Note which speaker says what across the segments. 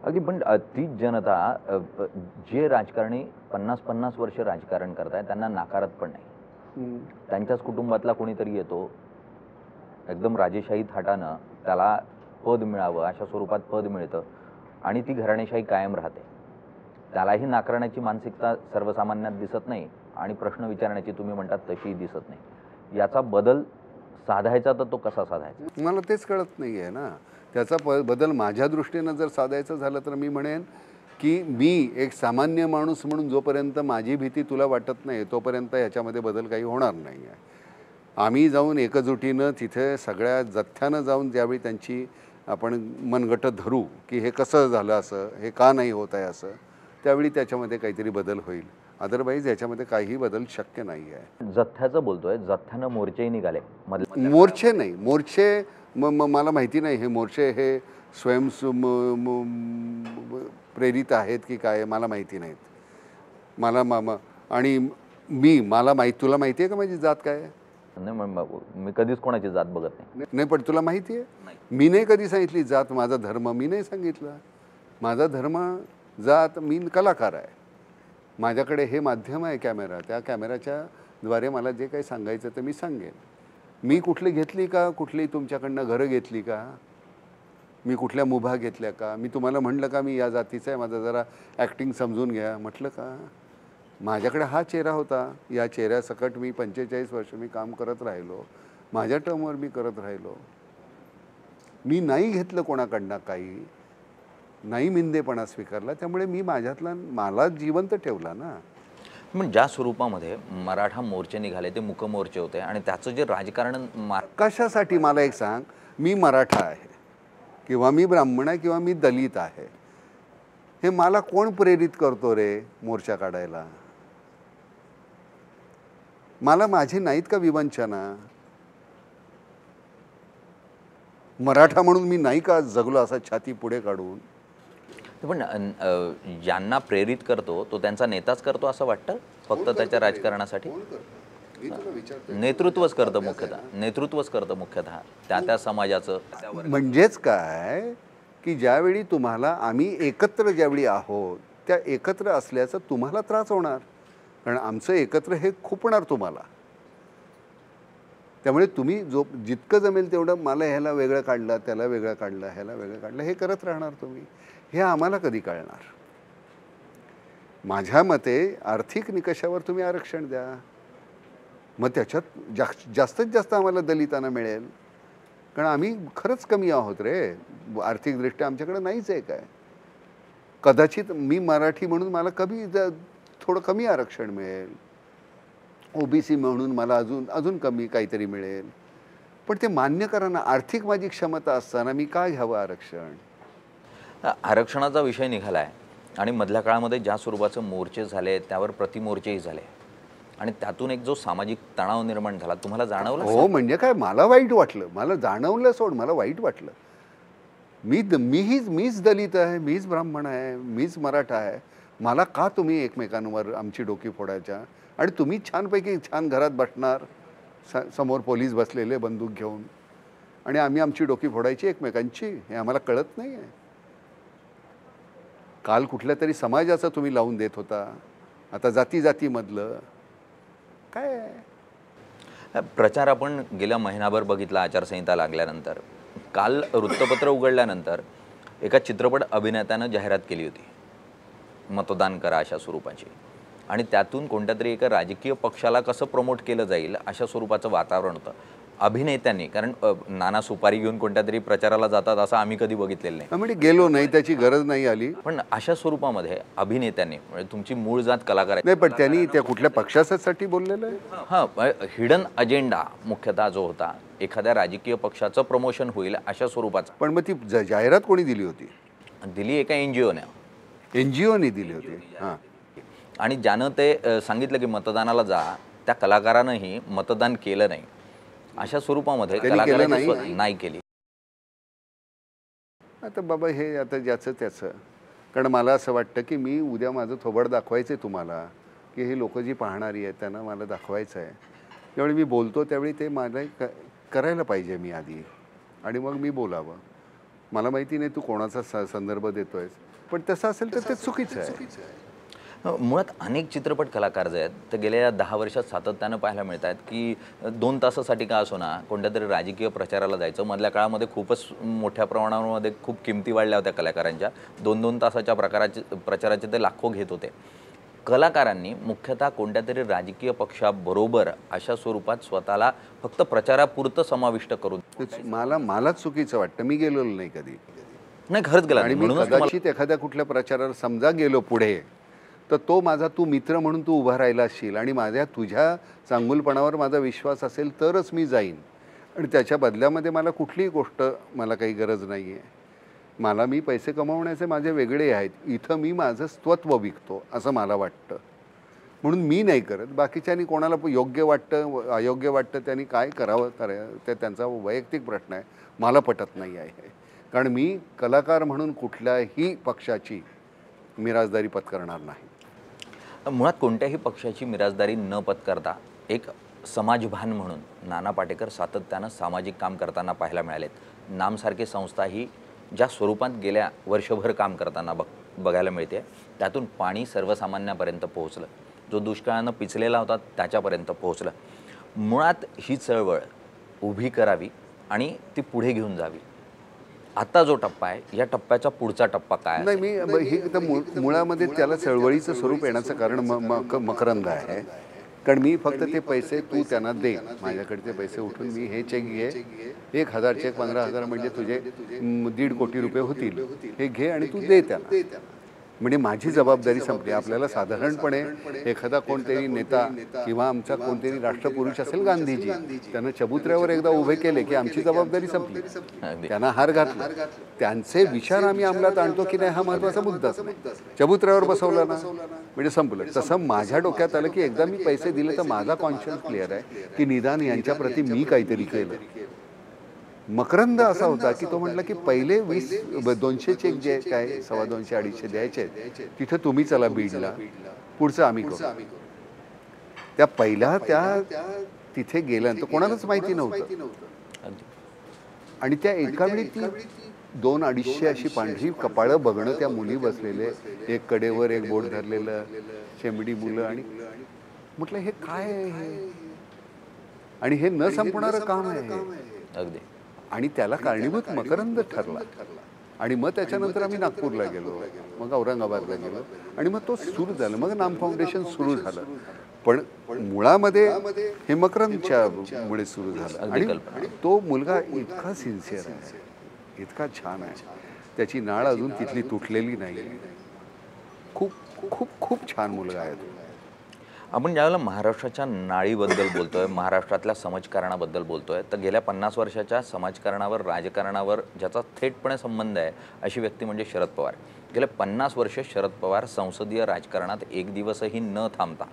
Speaker 1: अगदी पण तीच जनता जे राजकारणी 50-50 वर्ष राजकारण करतायत त्यांना नाकारत पण नाही. त्यांच्याच कुटुंबातला कोणीतरी येतो, एकदम राजेशाही थाटानं त्याला पद मिळावं अशा स्वरूपात पद मिळतं आणि ती घराणेशाही कायम राहते. त्यालाही नाकारण्याची मानसिकता सर्वसामान्यात दिसत नाही आणि प्रश्न विचारण्याची तुम्ही म्हणतात तशीही दिसत नाही. याचा बदल साधायचा तर तो कसा साधायचा?
Speaker 2: मला तेच कळत नाही आहे ना. त्याचा बदल माझ्या दृष्टीनं जर साधायचं झालं तर मी म्हणेन की मी एक सामान्य माणूस म्हणून जोपर्यंत माझी भीती तुला वाटत नाही तोपर्यंत ह्याच्यामध्ये बदल काही होणार नाही आहे. आम्ही जाऊन एकजुटीनं तिथे सगळ्या जथ्यानं जाऊन ज्यावेळी त्यांची आपण मनगट धरू की हे कसं झालं असं, हे का नाही होत आहे असं, त्यावेळी त्याच्यामध्ये काहीतरी बदल होईल. अदरवाईज याच्यामध्ये काहीही बदल शक्य नाही आहे.
Speaker 1: जथ्याचं बोलतोय, जथ्यानं मोर्चेही निघाले.
Speaker 2: मोर्चे नाही, मोर्चे मला माहिती नाही हे मोर्चे हे स्वयं प्रेरित आहेत की काय मला माहिती नाहीत. मला आणि मला तुला माहिती आहे का माझी जात काय आहे?
Speaker 1: मी कधीच कोणाची जात बघत नाही.
Speaker 2: नाही पण तुला माहिती आहे मी नाही कधी सांगितली जात. माझा धर्म मी नाही सांगितलं. माझा धर्म जात, मी कलाकार आहे. माझ्याकडे हे माध्यम आहे कॅमेरा, त्या कॅमेऱ्याच्या द्वारे मला जे काही सांगायचं ते मी सांगेन. मी कुठली घेतली का, कुठली तुमच्याकडनं घरं घेतली का, मी कुठल्या मुभा घेतल्या का, मी तुम्हाला म्हणलं का मी या जातीचा आहे, माझा जरा ॲक्टिंग समजून घ्या म्हटलं का? माझ्याकडे हा चेहरा होता, या चेहऱ्यासकट मी 45 वर्ष मी काम करत राहिलो, माझ्या टर्मवर मी करत राहिलो. मी नाही घेतलं कोणाकडनं काही, नाही मिंदेपणा स्वीकारला. त्यामुळे मी माझ्यातला मला जिवंत ठेवला ना.
Speaker 1: पण ज्या स्वरूपामध्ये मराठा मोर्चे निघाले ते मूक मोर्चे होते आणि त्याचं जे राजकारण
Speaker 2: कशासाठी मला एक सांग. मी मराठा आहे किंवा मी ब्राह्मण आहे किंवा मी दलित आहे, हे मला कोण प्रेरित करतो रे मोर्चा काढायला? मला माझी नाहीत का विवंचना? मराठा म्हणून मी नाही का जगलो असा छाती पुढे काढून?
Speaker 1: पण ज्यांना प्रेरित करतो तो त्यांचा नेताच करतो असं वाटतं फक्त त्याच्या राजकारणासाठी? नेतृत्वच करतं मुख्यतः त्या समाजाचं.
Speaker 2: म्हणजेच काय की ज्यावेळी तुम्हाला आम्ही एकत्र ज्यावेळी आहोत त्या एकत्र असल्याचा तुम्हाला त्रास होणार, कारण आमचं एकत्र हे खुपणार तुम्हाला. त्यामुळे तुम्ही जितकं जमेल तेवढं मला ह्याला वेगळं काढलं, त्याला वेगळं काढलं, ह्याला वेगळं काढलं, हे करत राहणार तुम्ही. हे आम्हाला कधी कळणार? माझ्या मते आर्थिक निकषावर तुम्ही आरक्षण द्या, मग त्याच्यात जास्तीत जास्त आम्हाला दलितांना मिळेल. कारण आम्ही खरंच कमी आहोत रे आर्थिकदृष्ट्या, आमच्याकडे नाहीच आहे काय. कदाचित मी मराठी म्हणून मला थोडं कमी आरक्षण मिळेल, OBC म्हणून मला अजून कमी काहीतरी मिळेल, पण ते मान्य करा ना. आर्थिक माझी क्षमता असताना मी काय घ्यावं आरक्षण?
Speaker 1: आरक्षणाचा विषय निघाला आहे आणि मधल्या काळामध्ये ज्या स्वरूपाचे मोर्चे झाले त्यावर प्रतिमोर्चेही झाले आणि त्यातून एक जो सामाजिक तणाव निर्माण झाला तुम्हाला जाणवला?
Speaker 2: हो, म्हणजे काय, मला वाईट वाटलं. मला जाणवलं सोड, मला वाईट वाटलं. मीच दलित आहे, मीच ब्राह्मण आहे, मीच मराठा आहे, मला का तुम्ही एकमेकांवर आमची डोकी फोडायच्या? आणि तुम्ही छानपैकी छान घरात बसणार, समोर पोलीस बसलेले बंदूक घेऊन, आणि आम्ही आमची डोकी फोडायची एकमेकांची. हे आम्हाला कळत नाही आहे. काल कुठल्या तरी समाजाचं तुम्ही लावून देत होता, आता जातीमधलं काय आहे?
Speaker 1: प्रचार आपण गेल्या महिनाभर बघितला आचारसंहिता लागल्यानंतर. काल वृत्तपत्र उघडल्यानंतर एका चित्रपट अभिनेत्यानं जाहिरात केली होती मतदान करा अशा स्वरूपाची, आणि त्यातून कोणत्या तरी एका राजकीय पक्षाला कसं प्रमोट केलं जाईल अशा स्वरूपाचं वातावरण होतं. अभिनेत्यांनी, कारण नाना सुपारी घेऊन कोणत्या तरी प्रचाराला जातात असं आम्ही कधी बघितलेलं नाही,
Speaker 2: म्हणजे गेलो नाही, त्याची गरज नाही आली.
Speaker 1: पण अशा स्वरूपामध्ये अभिनेत्यांनी, म्हणजे तुमची मूळ जात कलाकार आहे
Speaker 2: नाही, पण त्यांनी त्या कुठल्या पक्षासाठी बोललेलं आहे?
Speaker 1: हां, हिडन अजेंडा मुख्यतः जो होता एखाद्या राजकीय पक्षाचं प्रमोशन होईल अशा स्वरूपाचा.
Speaker 2: पण मग ती जाहिरात कोणी दिली होती?
Speaker 1: दिली एका
Speaker 2: NGOने दिली होती. हां,
Speaker 1: आणि ज्यानं ते सांगितलं की मतदानाला जा, त्या कलाकारानंही मतदान केलं नाही अशा स्वरूपामध्ये कलाकारांनी नाही केली.
Speaker 2: आता बाबा हे आता ज्याचं त्याचं. कारण मला असं वाटतं की मी उद्या माझं थोबड दाखवायचं आहे तुम्हाला, की हे लोक जी पाहणारी आहेत त्यांना मला दाखवायचं आहे. त्यावेळी मी बोलतो त्यावेळी ते मला करायला पाहिजे मी आधी, आणि मग मी बोलावं. मला माहिती नाही तू कोणाचा संदर्भ देतोयस, पण तसं असेल तर ते चुकीचं आहे.
Speaker 1: मुळात अनेक चित्रपट कलाकार जे आहेत ते गेल्या 10 वर्षात सातत्यानं पाहायला मिळत आहेत की 2 तासासाठी का असो ना कोणत्या तरी राजकीय प्रचाराला जायचं. मधल्या काळामध्ये खूपच मोठ्या प्रमाणामध्ये खूप किमती वाढल्या होत्या कलाकारांच्या. 2-2 तासाच्या प्रचाराचे ते लाखो घेत होते. कलाकारांनी मुख्यतः कोणत्या तरी राजकीय पक्षाबरोबर अशा स्वरूपात स्वतःला फक्त प्रचारापुरतं समाविष्ट करून
Speaker 2: मलाच चुकीचं वाटतं. मी गेलेलो नाही कधी.
Speaker 1: नाही खरंच गेला
Speaker 2: आणि
Speaker 1: नाही.
Speaker 2: मी
Speaker 1: म्हणूनच तुम्हाला
Speaker 2: कदाचित एखाद्या कुठल्या प्रचाराला समजा गेलो पुढे, तर तो माझा तू मित्र म्हणून तू उभा राहिला असशील आणि माझ्या तुझ्या चांगुलपणावर माझा विश्वास असेल तरच मी जाईन. आणि त्याच्या बदल्यामध्ये मला कुठलीही गोष्ट मला काही गरज नाही आहे. मी पैसे कमवण्याचे माझे वेगळे आहेत. इथं मी माझं स्वत्व विकतो असं मला वाटतं. म्हणून मी नाही करत. बाकीच्यांनी कोणाला योग्य वाटतं अयोग्य वाटतं त्यांनी काय करावं ते त्यांचा वैयक्तिक प्रश्न आहे. मला पटत नाही आहे. कारण मी कलाकार म्हणून कुठल्याही पक्षाची मिराजदारी पत्करणार नाही.
Speaker 1: मुळात कोणत्याही पक्षाची मिराजदारी न पत्करता एक समाजभान म्हणून नाना पाटेकर सातत्यानं सामाजिक काम करताना पाहायला मिळालेत. नामसारखी संस्था ही ज्या स्वरूपात गेल्या वर्षभर काम करताना बघायला मिळते त्यातून पाणी सर्वसामान्यापर्यंत पोहोचलं. जो दुष्काळानं पिचलेला होता त्याच्यापर्यंत पोहोचलं. मुळात ही चळवळ उभी करावी आणि ती पुढे घेऊन जावी. आता जो टप्पा आहे या टप्प्याचा पुढचा टप्पा काय
Speaker 2: नाही मी हे तर मुळामध्ये त्याला चळवळीचं स्वरूप येण्याचं कारण मकरंद आहे. कारण मी फक्त ते पैसे तू त्यांना दे. माझ्याकडे ते पैसे उठून मी हे चेक घे 1,000 चेक 15,000 म्हणजे तुझे 1.5 कोटी रुपये होतील. हे घे आणि तू दे त्यांना. म्हणजे माझी जबाबदारी संपली. आपल्याला साधारणपणे एखादा कोणतरी नेता किंवा आमचा कोणतरी राष्ट्रपुरुष असेल गांधीजी त्यांना चबुतऱ्यावर एकदा उभे केले की आमची जबाबदारी संपली. त्यांना हार घातला. त्यांचे विचार आम्ही अंमलात आणतो की नाही हा महत्त्वाचा मुद्दाच नाही. चबुतऱ्यावर बसवलं ना म्हणजे संपलं. तसं माझ्या डोक्यात आलं की एकदा मी पैसे दिले तर माझा कॉन्शियन्स क्लिअर आहे की निदान यांच्याप्रती मी काहीतरी केलं. मकरंद असा होता की तो म्हटला की पहिले 200 चेक जे काय 250-250 द्यायचे तिथं तुम्ही चला बीडला, पुढचं आम्ही करू. त्या पहिल्या तिथे गेल्यानंतर कोणालाच माहिती नव्हतं. आणि त्या एका वेळी ती 200-250 अशी पांढरी कपाळं बघणं, त्या मुली बसलेले एक कडेवर एक बोट धरलेलं, शेंबडी मुलं. आणि म्हटलं हे काय आहे आणि हे न संपणारं काम आहे.
Speaker 1: अगदी.
Speaker 2: आणि त्याला कारणीभूत मकरंद ठरला. आणि मग त्याच्यानंतर आम्ही नागपूरला गेलो, मग औरंगाबादला गेलो आणि मग तो सुरू झालं. मग नाम फाउंडेशन सुरू झालं. पण मुळामध्ये हे मकरंदच्या मुळे सुरू झालं. आणि तो मुलगा इतका सिन्सिअर आहे, इतका छान आहे. त्याची नाळ अजून तिथली तुटलेली नाही. खूप खूप खूप छान मुलगा आहे तो.
Speaker 1: आपण ज्यावेळेला महाराष्ट्राच्या नाळीबद्दल बोलतोय, महाराष्ट्रातल्या समाजकारणाबद्दल बोलतोय, तर गेल्या 50 वर्षाच्या समाजकारणावर राजकारणावर ज्याचा थेटपणे संबंध आहे अशी व्यक्ती म्हणजे शरद पवार. गेल्या 50 वर्ष शरद पवार संसदीय राजकारणात एक दिवसही न थांबता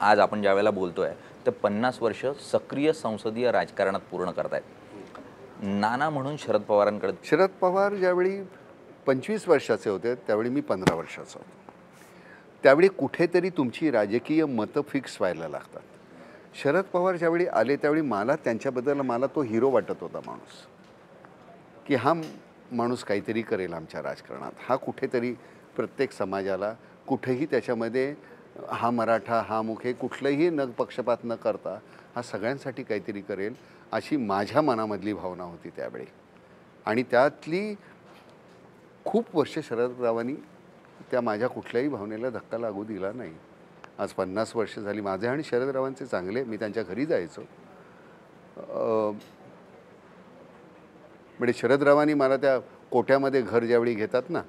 Speaker 1: आज आपण ज्यावेळेला बोलतोय ते 50 वर्ष सक्रिय संसदीय राजकारणात पूर्ण करतायत. नाना म्हणून शरद पवार ज्यावेळी
Speaker 2: 25 वर्षाचे होते त्यावेळी मी 15 वर्षाचा होतो. त्यावेळी कुठेतरी तुमची राजकीय मतं फिक्स व्हायला लागतात. शरद पवार ज्यावेळी आले त्यावेळी मला तो हिरो वाटत होता माणूस, की हा माणूस काहीतरी करेल आमच्या राजकारणात. हा कुठेतरी प्रत्येक समाजाला कुठेही त्याच्यामध्ये हा मराठा हा मुख हे कुठलंही न पक्षपात न करता हा सगळ्यांसाठी काहीतरी करेल अशी माझ्या मनामधली भावना होती त्यावेळी. आणि त्यातली खूप वर्ष शरदरावांनी त्या माझ्या कुठल्याही भावनेला धक्का लागू दिला नाही. आज 50 वर्ष झाली माझे आणि शरदरावांचे चांगले. मी त्यांच्या घरी जायचो. म्हणजे शरदरावांनी मला त्या कोट्यामध्ये घर ज्यावेळी घेतात ना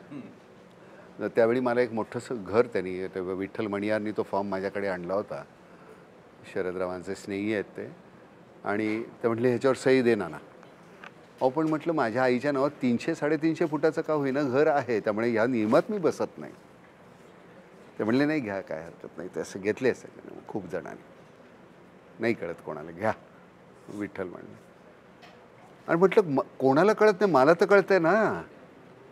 Speaker 2: त्यावेळी मला एक मोठंसं घर त्यांनी विठ्ठल मणियारनी तो फॉर्म माझ्याकडे आणला होता. शरदरावांचे स्नेही आहेत ते. आणि ते म्हटले ह्याच्यावर सही दे ना. अहो पण म्हटलं माझ्या आईच्या नावात 300-350 फुटाचं का होईना घर आहे, त्यामुळे ह्या नियमात मी बसत नाही. ते म्हणले नाही घ्या काय हरकत नाही. ते असं घेतले सगळे खूप जणांनी, नाही कळत कोणाला घ्या विठ्ठल म्हणले. आणि म्हटलं कोणाला कळत नाही, मला तर कळतंय ना.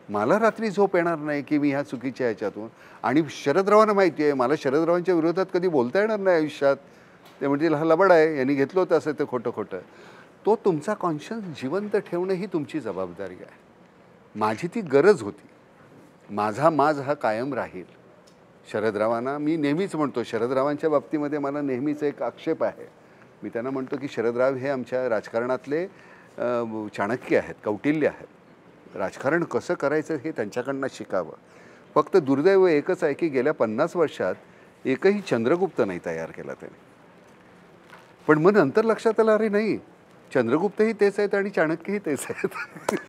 Speaker 2: मला रात्री झोप येणार नाही की मी ह्या चुकीच्या ह्याच्यातून. आणि शरदरावांना माहिती आहे मला शरदरावांच्या विरोधात कधी बोलता येणार नाही आयुष्यात. ते म्हणतील हा लबाड आहे, यांनी घेतलं होतं असं ते खोटं खोटं. तो तुमचा कॉन्शियन्स जिवंत ठेवणं ही तुमची जबाबदारी आहे. माझी ती गरज होती. माझा माज हा कायम राहील. शरदरावांना मी नेहमीच म्हणतो, शरदरावांच्या बाबतीमध्ये मला नेहमीच एक आक्षेप आहे. मी त्यांना म्हणतो की शरदराव हे आमच्या राजकारणातले चाणक्य आहेत, कौटिल्य आहेत. राजकारण कसं करायचं हे त्यांच्याकडनं शिकावं. फक्त दुर्दैव एकच आहे की गेल्या 50 वर्षात एकही चंद्रगुप्त नाही तयार केला त्याने. पण मग नंतर लक्षात आलं, अरे नाही, चंद्रगुप्तही तेच आहेत आणि चाणक्यही तेच आहेत.